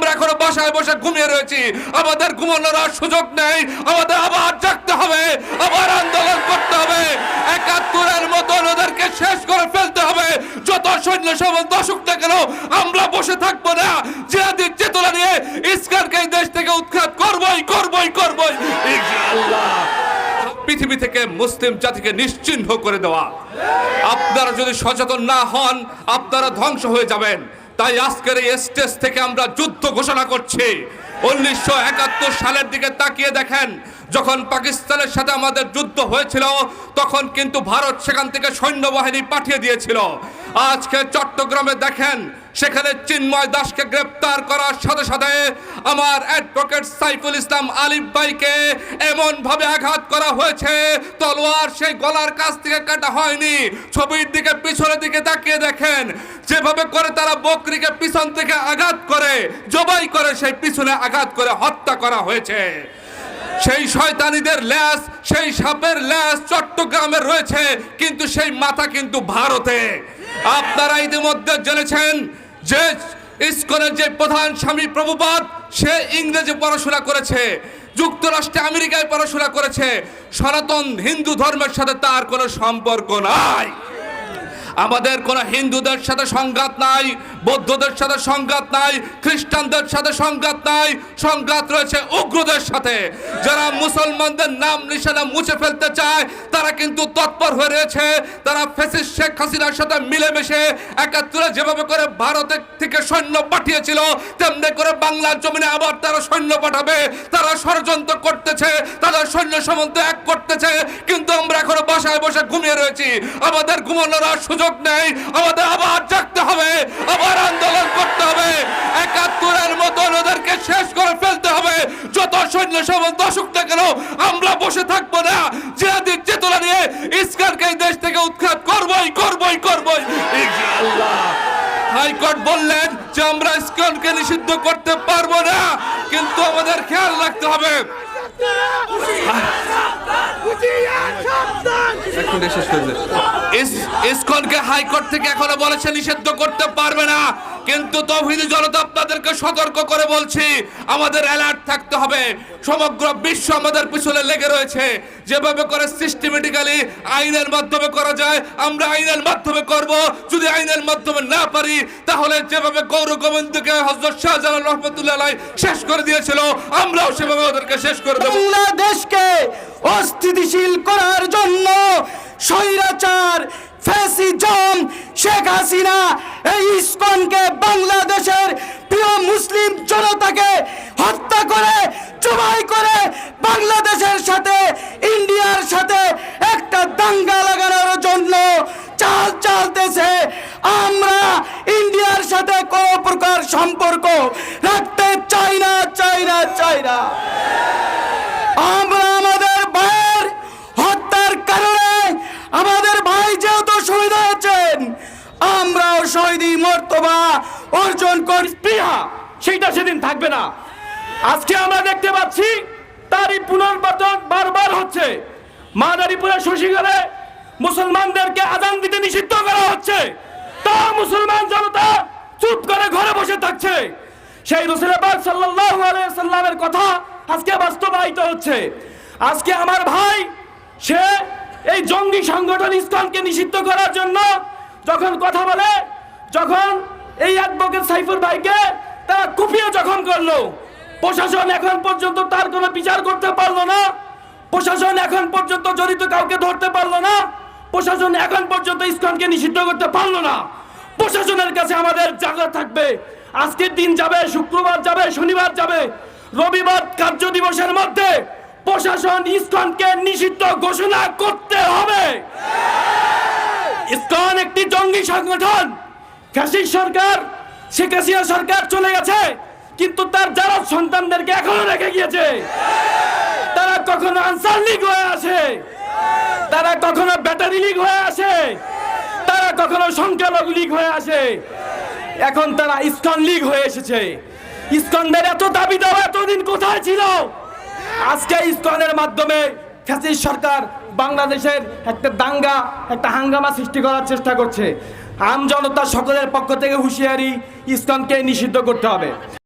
আমরা এখনো বাসায় বসে ঘুমিয়ে রয়েছি। আমাদের ঘুমানোর আর সুযোগ নেই, আমাদের আবার জাগতে হবে, আবার আন্দোলন করতে হবে। ৭১-এর মতন ওদেরকে শেষ করে ফেলতে হবে। যত সৈন্য সামন্ত আসুক না কেন আমরা বসে থাকবো না। জিহাদের চেতনা নিয়ে ইসলামকে এই দেশ থেকে উৎখাত করবই করবই করবই ইনশাআল্লাহ। পৃথিবী থেকে মুসলিম জাতিকে নিশ্চিহ্ন করে দেওয়া। আপনারা যদি সচেতন না হন আপনারা ধ্বংস হয়ে যাবেন। তাই আজকের এই স্টেজ থেকে আমরা যুদ্ধ ঘোষণা করছি। 1971 সালের দিকে তাকিয়ে দেখেন, যখন পাকিস্তানের সাথে আমাদের যুদ্ধ হয়েছিল তখন কিন্তু ভারত সেখান থেকে সৈন্যবাহিনী পাঠিয়ে দিয়েছিল। আজকে চট্টগ্রামে দেখেন, সেখানে চিন্ময় দাসকে গ্রেপ্তার করার সাথে সাথে আমার অ্যাডভোকেট সাইফুল ইসলাম আলিফ ভাইকে এমন ভাবে আঘাত করা হয়েছে, তলোয়ার সেই গলার কাছ থেকে কাটা হয়নি। ছবির দিকে পিছনের দিকে তাকিয়ে দেখেন, যেভাবে করে তারা বকরিকে পিছন থেকে আঘাত করে, জবাই করে, সেই পিছনে আঘাত করে হত্যা করা হয়েছে। সেই শয়তানিদের ল্যাস, সেই সাপের ল্যাস চট্টগ্রামে রয়েছে, কিন্তু সেই মাথা কিন্তু ভারতে। আপনারা ইতিমধ্যে জেনেছেন যে ইসকনের যে প্রধান স্বামী প্রভুপাদ, সে ইংরেজি পড়াশোনা করেছে, যুক্তরাষ্ট্রে আমেরিকায় পড়াশোনা করেছে। সনাতন হিন্দু ধর্মের সাথে তার কোনো সম্পর্ক নাই। আমাদের কোনো হিন্দুদের সাথে সংঘাত নাই, বৌদ্ধদের সাথে সংঘাত নাই, খ্রিস্টানদের সাথে সংঘাত নাই। সংঘাত রয়েছে উগ্রদের সাথে। যারা মুসলমানদের নাম নিশানা মুছে ফেলতে চায় তারা কিন্তু তৎপর হয়ে রয়েছে। তারা ফ্যাসিস্ট শেখ হাসিনার সাথে মিলেমিশে ৭১-এ যেভাবে করে ভারতের থেকে সৈন্য পাঠিয়েছিল তেমনি করে বাংলার জমিনে আবার তারা সৈন্য পাঠাবে। তারা ষড়যন্ত্র করতেছে, তাদের সৈন্য সামন্ত এক করতেছে, কিন্তু আমরা এখনো বাসায় বসে ঘুমিয়ে রয়েছি। আমাদের ঘুমানোর আর সুযোগ নেই, আমাদের আবার জাগতে হবে, আবার আন্দোলন করতে হবে। ৭১-এর মতন ওদেরকে শেষ করে ফেলতে হবে। যত সৈন্য সামন্ত আসুক না কেন আমরা বসে থাকবো না। জিহাদের চেতনা নিয়ে ইসলামকে এই দেশ থেকে উৎখাত করবই করবই করবই ইনশাআল্লাহ। হাইকোর্ট বললেন যে আমরা ইসলামকে নিষিদ্ধ করতে পারবো না, কিন্তু আমাদের খেয়াল রাখতে হবে। ইসকনকে হাইকোর্ট থেকে এখনো বলেছে নিষিদ্ধ করতে পারবে না, কিন্তু তৌহিদি জনতা আপনাদেরকে সতর্ক করে বলছি, আমাদের অ্যালার্ট থাকতে হবে। সমগ্র বিশ্ব আমাদের পিছনে লেগে রয়েছে। যেভাবে করে সিস্টেমেটিক্যালি আইনের মাধ্যমে করা যায় আমরা আইনের মাধ্যমে করব। যদি আইনের মাধ্যমে না পারি তাহলে যেভাবে গৌর গোবিন্দকে হযরত শাহজালাল রহমাতুল্লাহ আলাইহি শেষ করে দিয়েছিল আমরাও সেভাবে ওদেরকে শেষ করে দেব। বাংলাদেশকে অস্থিতিশীল করার জন্য স্বৈরাচার ফ্যাসিজম শেখ হাসিনা এই ইসকনকে বাংলাদেশের প্রিয় মুসলিম জনতাকে হত্যা করে জবাই করে বাংলাদেশের সাথে ইন্ডিয়ার সাথে একটা দাঙ্গা লাগানোর জন্য চাল চালতেছে। আমরা ইন্ডিয়ার সাথে কোনো প্রকার সম্পর্ক রাখতে চাই না, চাই না, চাই না। আমরা আমাদের ভাইয়ের হত্যার কারণে আমাদের ভাই যেহেতু শহীদ হয়েছেন আমরাও শহীদি মর্তবা অর্জন করি। স্পৃহা সেইটা সেদিন থাকবে না। আজকে আমরা দেখতে পাচ্ছি তারই পুনর্বাচন বারবার হচ্ছে। মাদারীপুরের শশীগড়ে মুসলমানদেরকে আযান দিতে নিষিদ্ধ করা হচ্ছে, তা মুসলমান জনতা চুপ করে ঘরে বসে থাকছে। সেই রাসূল পাক সাল্লাল্লাহু আলাইহি সাল্লামের কথা আজকে বাস্তবায়িত হচ্ছে। আজকে আমার ভাই সে এই জঙ্গি সংগঠন ইসকনকে নিষিদ্ধ করার জন্য যখন কথা বলে, যখন এই অ্যাডভোকেট সাইফুল ভাইকে তারা কুপিয়ে জখম করলো, প্রশাসন এখন পর্যন্ত তার কোনো বিচার করতে পারলো না। প্রশাসন এখন পর্যন্ত জড়িত কাউকে ধরতে পারলো না। প্রশাসন এখন পর্যন্ত ইসকনকে নিষিদ্ধ করতে পারলো না। প্রশাসনের কাছে আমাদের জায়গা থাকবে। আজকের দিন যাবে, শুক্রবার যাবে, শনিবার যাবে, রবিবার কার্য দিবসের মধ্যে প্রশাসন ইসকনকে নিষিদ্ধ ঘোষণা করতে হবে। ইসকন একটি জঙ্গি সংগঠন। ফ্যাসিস্ট সরকার শেখ হাসিনা সরকার চলে গেছে, কিন্তু তার যারা সন্তানদেরকে এখনো রেখে গিয়েছে। তারা কখনো আনসার লীগ হয়ে আসে, তারা কখনো ব্যাটারি লীগ হয়ে আসে, তারা কখনো সংখ্যালঘু লীগ হয়ে আসে, এখন তারা ইসকন লীগ হয়ে এসেছে। ইসকনদের এত দাবি দেওয়া এতদিন কোথায় ছিল? আজকে ইসকনের মাধ্যমে ফ্যাসিস্ট সরকার বাংলাদেশের একটা দাঙ্গা, একটা হাঙ্গামা সৃষ্টি করার চেষ্টা করছে। আম জনতা সকলের পক্ষ থেকে হুঁশিয়ারি, ইসকনকে নিষিদ্ধ করতে হবে।